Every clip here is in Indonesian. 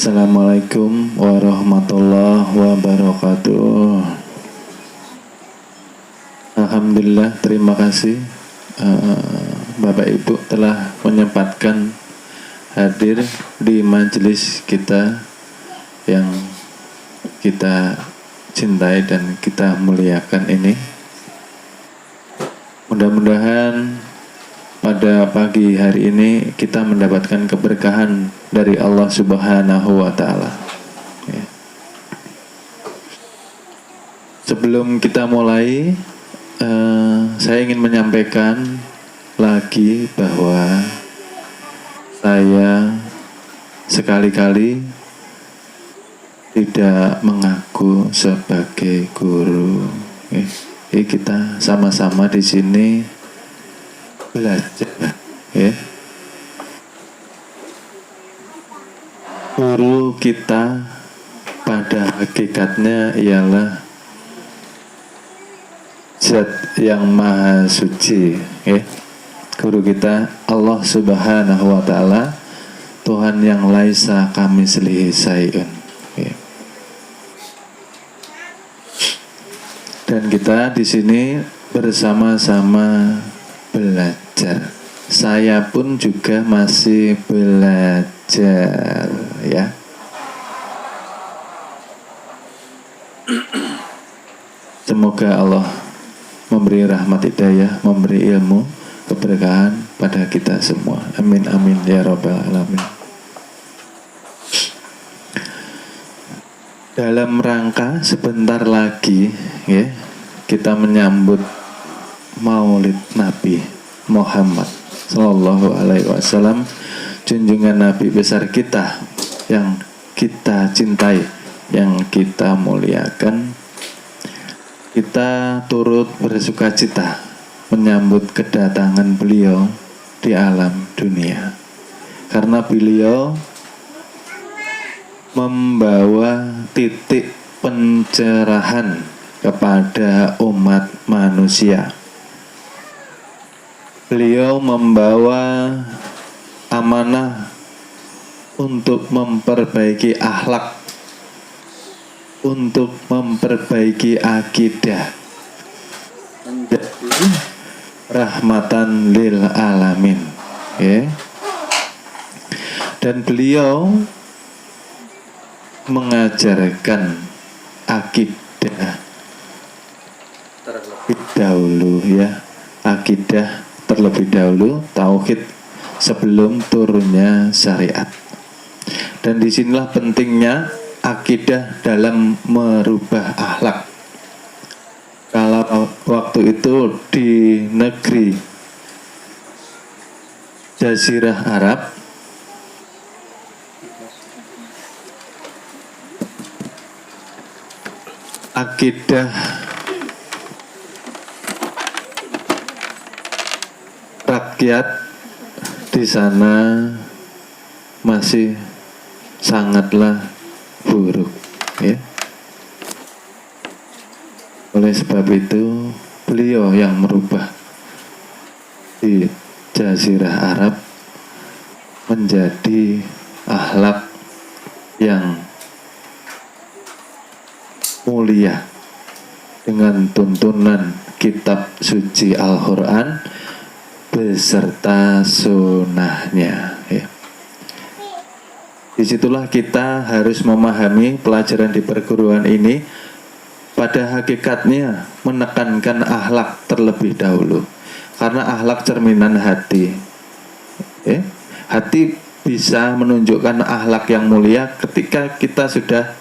Assalamualaikum warahmatullahi wabarakatuh. Alhamdulillah, terima kasih Bapak Ibu telah menyempatkan hadir di majelis kita yang kita cintai dan kita muliakan ini. Mudah-mudahan pada pagi hari ini kita mendapatkan keberkahan dari Allah Subhanahu wa Ta'ala. Ya. Sebelum kita mulai, saya ingin menyampaikan lagi bahwa saya sekali-kali tidak mengaku sebagai guru. Ya. Jadi kita sama-sama di sini belajar, ya. Guru kita pada hakikatnya ialah Zat yang Maha Suci, ya. Guru kita Allah Subhanahu wa Ta'ala, Tuhan yang laisa kamitslihi syai'un, ya. Dan kita di sini bersama-sama belajar. Saya pun juga masih belajar, ya. Semoga Allah memberi rahmat hidayah, memberi ilmu, keberkahan pada kita semua. Amin amin ya rabbal alamin. Dalam rangka sebentar lagi, ya, kita menyambut Maulid Nabi Muhammad Sallallahu Alaihi Wasallam, junjungan Nabi besar kita yang kita cintai, yang kita muliakan. Kita turut bersukacita menyambut kedatangan beliau di alam dunia, karena beliau membawa titik pencerahan kepada umat manusia. Beliau membawa amanah untuk memperbaiki akhlak, untuk memperbaiki akidah, menjadi rahmatan lil alamin, ya. Dan beliau mengajarkan akidah terlebih dahulu, ya. Akidah terlebih dahulu, tauhid sebelum turunnya syariat. Dan disinilah pentingnya akidah dalam merubah akhlak. Kalau waktu itu di negeri Jazirah Arab, akidah rakyat di sana masih sangatlah buruk, ya. Oleh sebab itu beliau yang merubah di Jazirah Arab menjadi akhlak yang mulia dengan tuntunan kitab suci Al-Quran beserta sunnahnya, ya. Disitulah kita harus memahami pelajaran di perguruan ini pada hakikatnya menekankan akhlak terlebih dahulu, karena akhlak cerminan hati, ya. Hati bisa menunjukkan akhlak yang mulia ketika kita sudah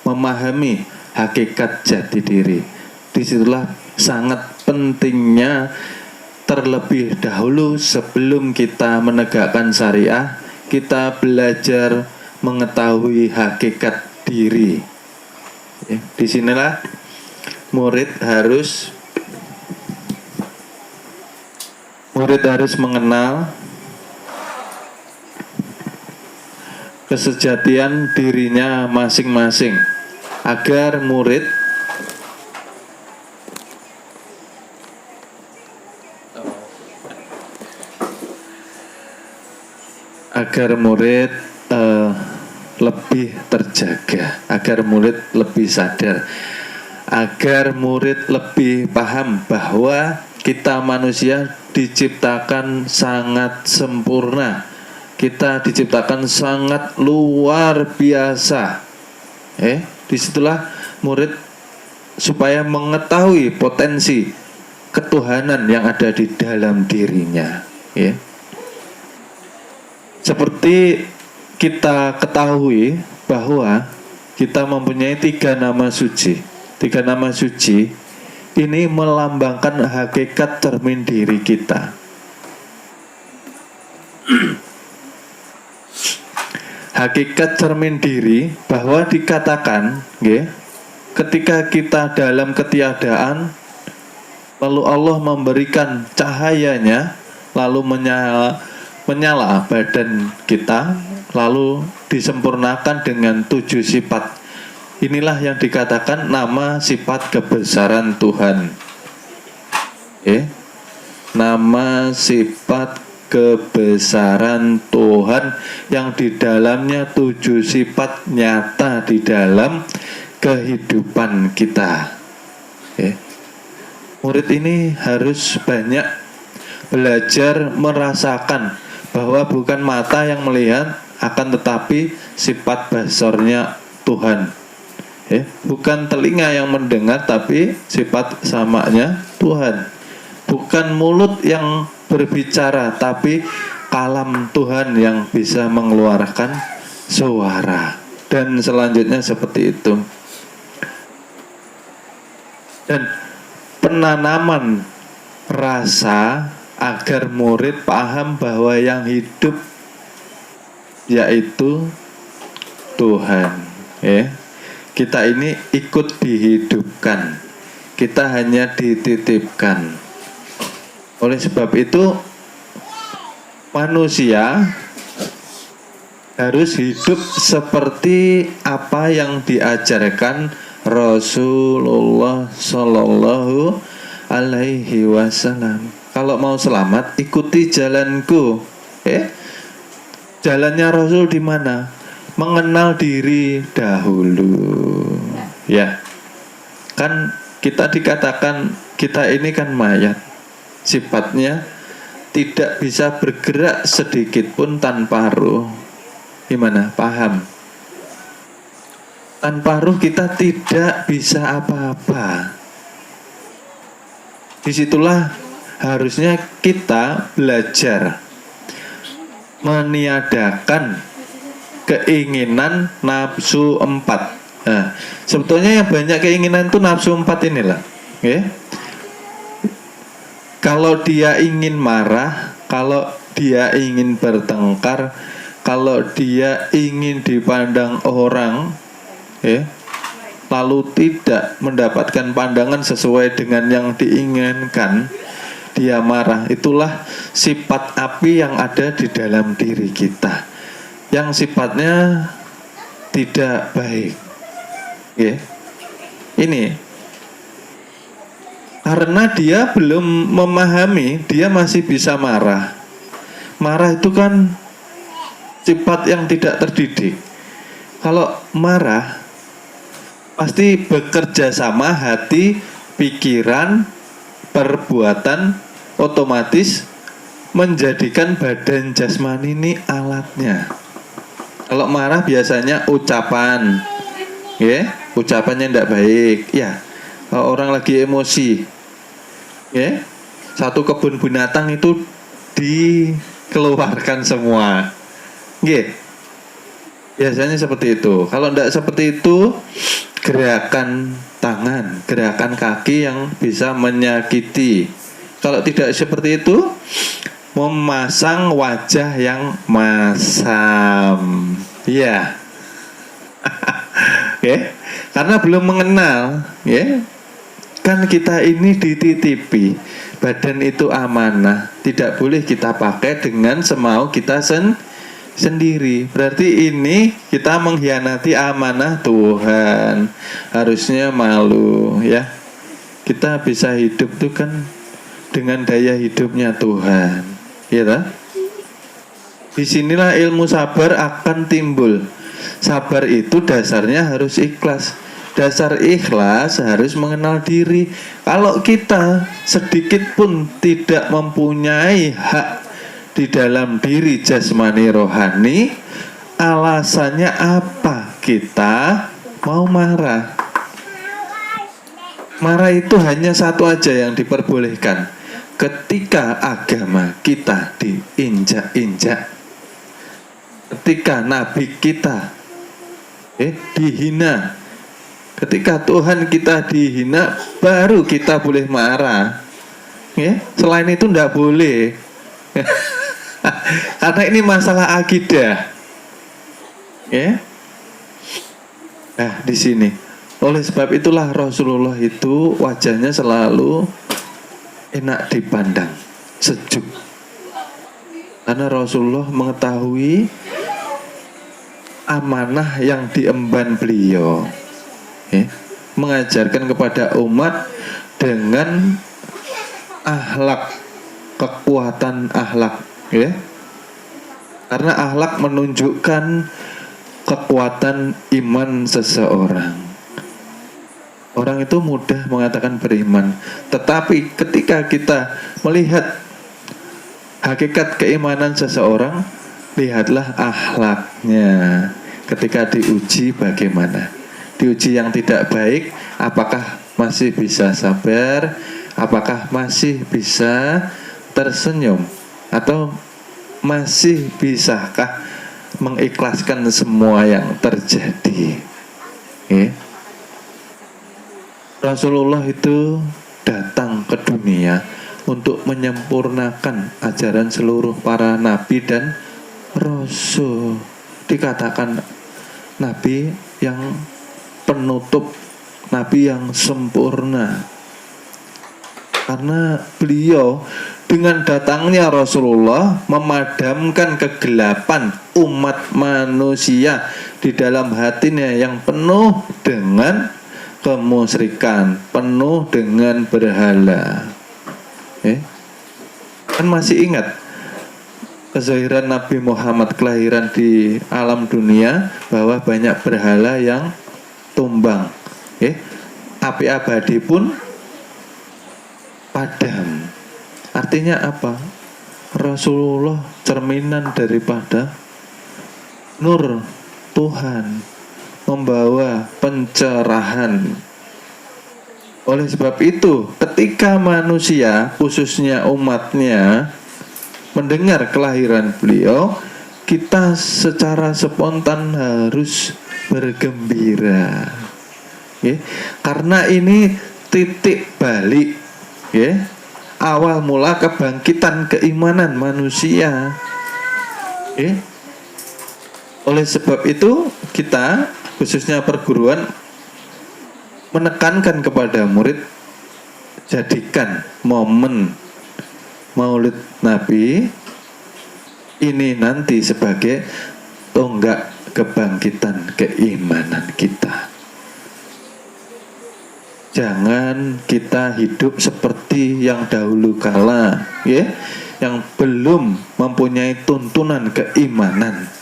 memahami hakikat jati diri. Disitulah sangat pentingnya terlebih dahulu sebelum kita menegakkan syariah, kita belajar mengetahui hakikat diri, ya. Disinilah murid harus mengenal kesejatian dirinya masing-masing, agar murid lebih terjaga, agar murid lebih sadar, agar murid lebih paham bahwa kita manusia diciptakan sangat sempurna, kita diciptakan sangat luar biasa. Disitulah murid supaya mengetahui potensi ketuhanan yang ada di dalam dirinya. Seperti kita ketahui bahwa kita mempunyai 3 nama suci. 3 nama suci ini melambangkan hakikat cermin diri kita. Hakikat cermin diri bahwa dikatakan, ketika kita dalam ketiadaan, lalu Allah memberikan cahayanya, lalu menyala badan kita, lalu disempurnakan dengan 7 sifat. Inilah yang dikatakan nama sifat kebesaran Tuhan. Nama sifat kebesaran Tuhan yang di dalamnya 7 sifat nyata di dalam kehidupan kita. Murid ini harus banyak belajar merasakan bahwa bukan mata yang melihat, akan tetapi sifat basornya Tuhan. Bukan telinga yang mendengar, tapi sifat samanya Tuhan. Bukan mulut yang berbicara, tapi kalam Tuhan yang bisa mengeluarkan suara. Dan selanjutnya seperti itu. Dan penanaman rasa agar murid paham bahwa yang hidup yaitu Tuhan. Kita ini ikut dihidupkan, kita hanya dititipkan. Oleh sebab itu manusia harus hidup seperti apa yang diajarkan Rasulullah Shallallahu Alaihi Wasallam. Kalau mau selamat, ikuti jalanku. Jalannya Rasul di mana? Mengenal diri dahulu. Kan kita dikatakan kita ini kan mayat. Sifatnya tidak bisa bergerak sedikit pun tanpa ruh. Gimana? Paham? Tanpa ruh kita tidak bisa apa-apa. Disitulah harusnya kita belajar meniadakan keinginan nafsu 4. Sebetulnya yang banyak keinginan itu nafsu 4 inilah. Kalau dia ingin marah, kalau dia ingin bertengkar, kalau dia ingin dipandang orang, lalu tidak mendapatkan pandangan sesuai dengan yang diinginkan, dia marah. Itulah sifat api yang ada di dalam diri kita, yang sifatnya tidak baik. Ini karena dia belum memahami, dia masih bisa marah. Marah itu kan sifat yang tidak terdidik. Kalau marah pasti bekerja sama hati, pikiran, perbuatan, otomatis menjadikan badan jasmani ini alatnya. Kalau marah biasanya ucapan, ucapannya tidak baik. Kalau orang lagi emosi, satu kebun binatang itu dikeluarkan semua. Biasanya seperti itu. Kalau tidak seperti itu, gerakan tangan, gerakan kaki yang bisa menyakiti. Kalau tidak seperti itu, memasang wajah yang masam. Karena belum mengenal, kan kita ini dititipi, badan itu amanah, tidak boleh kita pakai dengan semau kita sendiri. Berarti ini kita mengkhianati amanah Tuhan. Harusnya malu, Kita bisa hidup tuh kan dengan daya hidupnya Tuhan, Disinilah ilmu sabar akan timbul. Sabar itu dasarnya harus ikhlas. Dasar ikhlas harus mengenal diri. Kalau kita sedikit pun tidak mempunyai hak di dalam diri jasmani rohani, alasannya apa kita mau marah? Marah itu hanya satu aja yang diperbolehkan, ketika agama kita diinjak-injak, ketika nabi kita dihina, ketika Tuhan kita dihina, baru kita boleh marah. Selain itu tidak boleh. Karena ini masalah akidah. Nah, di sini. Oleh sebab itulah Rasulullah itu wajahnya selalu enak dipandang, sejuk. Karena Rasulullah mengetahui amanah yang diemban beliau, mengajarkan kepada umat dengan akhlak, kekuatan akhlak, karena akhlak menunjukkan kekuatan iman seseorang. Orang itu mudah mengatakan beriman, tetapi ketika kita melihat hakikat keimanan seseorang, lihatlah akhlaknya. Ketika diuji bagaimana? Diuji yang tidak baik, apakah masih bisa sabar? Apakah masih bisa tersenyum? Atau masih bisakah mengikhlaskan semua yang terjadi? Rasulullah itu datang ke dunia untuk menyempurnakan ajaran seluruh para nabi dan rasul. Dikatakan nabi yang penutup, nabi yang sempurna. Karena beliau dengan datangnya Rasulullah memadamkan kegelapan umat manusia di dalam hatinya yang penuh dengan kemusyrikan, penuh dengan berhala. Kan masih ingat kezahiran Nabi Muhammad kelahiran di alam dunia, bahwa banyak berhala yang tumbang, api abadi pun padam. Artinya apa? Rasulullah cerminan daripada nur Tuhan, membawa pencerahan. Oleh sebab itu, ketika manusia, khususnya umatnya, mendengar kelahiran beliau, kita secara spontan harus bergembira, karena ini titik balik, awal mula kebangkitan keimanan manusia. Oleh sebab itu, kita khususnya perguruan menekankan kepada murid, jadikan momen Maulid Nabi ini nanti sebagai tonggak kebangkitan keimanan kita. Jangan kita hidup seperti yang dahulu kala, yang belum mempunyai tuntunan keimanan,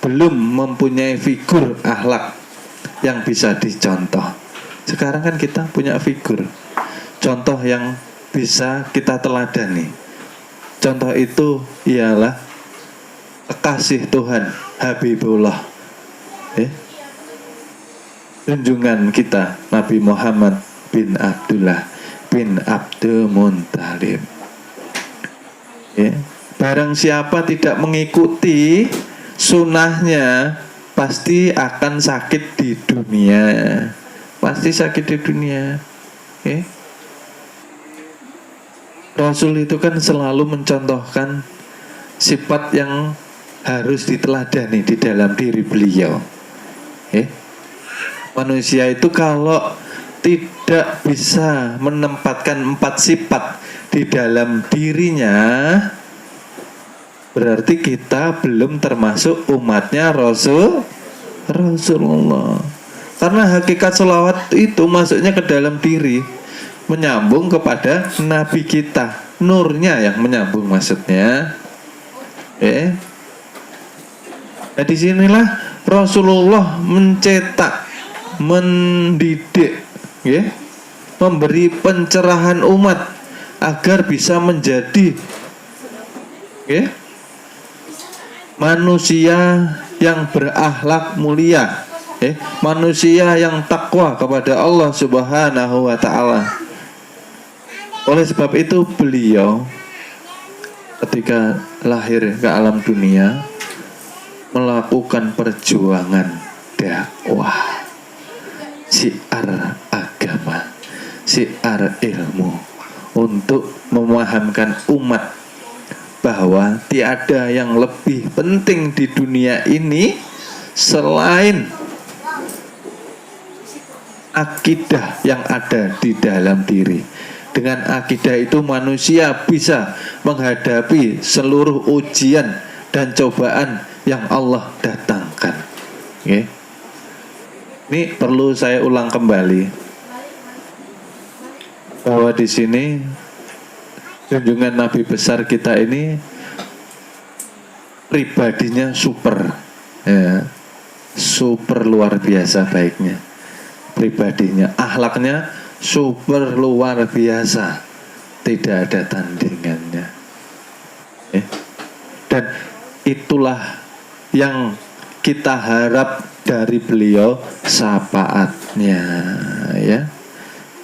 belum mempunyai figur akhlak yang bisa dicontoh. Sekarang kan kita punya figur, contoh yang bisa kita teladani. Contoh itu ialah kekasih Tuhan Habibullah, junjungan kita Nabi Muhammad bin Abdullah bin Abdul Muttalib. Barang siapa tidak mengikuti sunnahnya, pasti akan sakit di dunia. Pasti sakit di dunia. Rasul itu kan selalu mencontohkan sifat yang harus diteladani di dalam diri beliau. Manusia itu kalau tidak bisa menempatkan 4 sifat di dalam dirinya, berarti kita belum termasuk umatnya Rasulullah. Karena hakikat selawat itu masuknya ke dalam diri, menyambung kepada Nabi kita, nurnya yang menyambung maksudnya. Nah disinilah Rasulullah mencetak, mendidik, ya, memberi pencerahan umat agar bisa menjadi, ya, manusia yang berakhlak mulia, manusia yang takwa kepada Allah Subhanahu wa ta'ala. Oleh sebab itu beliau ketika lahir ke alam dunia melakukan perjuangan dakwah, syiar agama, syiar ilmu, untuk memahamkan umat bahwa tiada yang lebih penting di dunia ini selain akidah yang ada di dalam diri. Dengan akidah itu manusia bisa menghadapi seluruh ujian dan cobaan yang Allah datangkan. Okay. Ini perlu saya ulang kembali bahwa di sini junjungan Nabi besar kita ini pribadinya super, ya, super luar biasa baiknya. Pribadinya, akhlaknya super luar biasa, tidak ada tandingannya. Dan itulah yang kita harap dari beliau, syafaatnya, ya.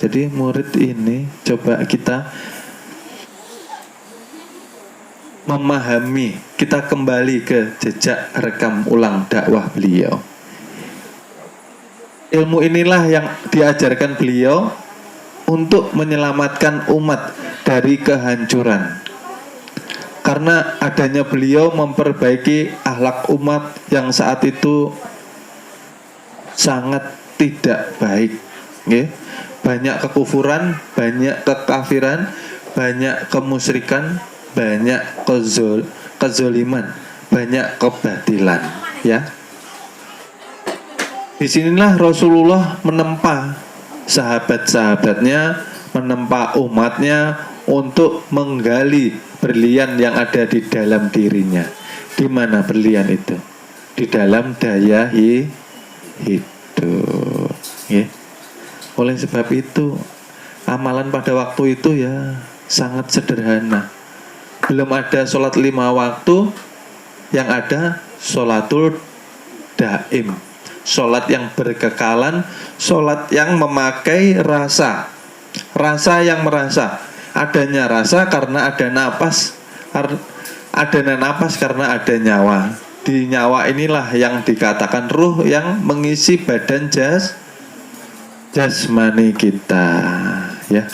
Jadi murid ini coba kita memahami, kita kembali ke jejak rekam ulang dakwah beliau. Ilmu inilah yang diajarkan beliau untuk menyelamatkan umat dari kehancuran. Karena adanya beliau memperbaiki akhlak umat yang saat itu sangat tidak baik, okay? Banyak kekufuran, banyak kekafiran, banyak kemusyrikan, banyak kezoliman, banyak kebatilan, ya. Disinilah Rasulullah menempa sahabat-sahabatnya, menempa umatnya untuk menggali berlian yang ada di dalam dirinya. Di mana berlian itu? Di dalam daya hidup, ya. Oleh sebab itu amalan pada waktu itu ya sangat sederhana. Belum ada sholat 5 waktu, yang ada sholatul daim, sholat yang berkekalan, sholat yang memakai rasa yang merasa. Adanya rasa karena ada napas, adanya napas karena ada nyawa. Di nyawa inilah yang dikatakan ruh yang mengisi badan jasmani kita, ya.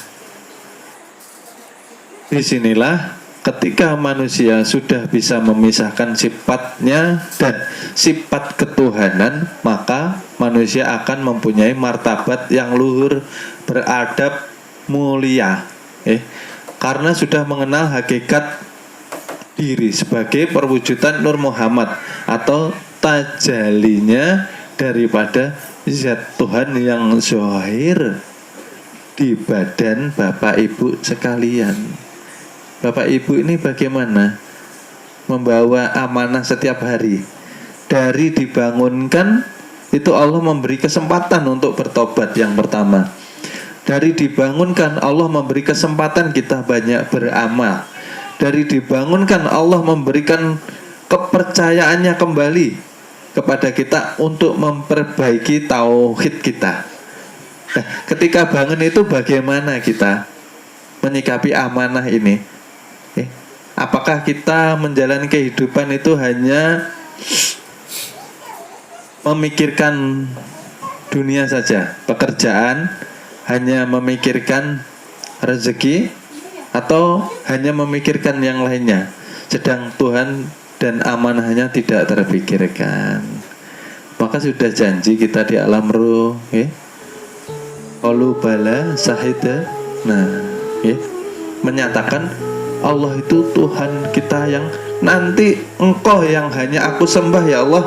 Disinilah ketika manusia sudah bisa memisahkan sifatnya dan sifat ketuhanan, maka manusia akan mempunyai martabat yang luhur, beradab, mulia, karena sudah mengenal hakikat diri sebagai perwujudan Nur Muhammad atau tajalinya daripada zat Tuhan yang zahir di badan Bapak Ibu sekalian. Bapak Ibu ini bagaimana membawa amanah setiap hari? Dari dibangunkan itu Allah memberi kesempatan untuk bertobat yang pertama. Dari dibangunkan Allah memberi kesempatan kita banyak beramal. Dari dibangunkan Allah memberikan kepercayaannya kembali kepada kita untuk memperbaiki tauhid kita. Nah, ketika bangun itu bagaimana kita menyikapi amanah ini? Apakah kita menjalani kehidupan itu hanya memikirkan dunia saja, pekerjaan, hanya memikirkan rezeki, atau hanya memikirkan yang lainnya, sedang Tuhan dan amanahnya tidak terpikirkan? Maka sudah janji kita di alam ruh, qalu bala syahida. Nah, menyatakan Allah itu Tuhan kita yang nanti engkau yang hanya aku sembah ya Allah.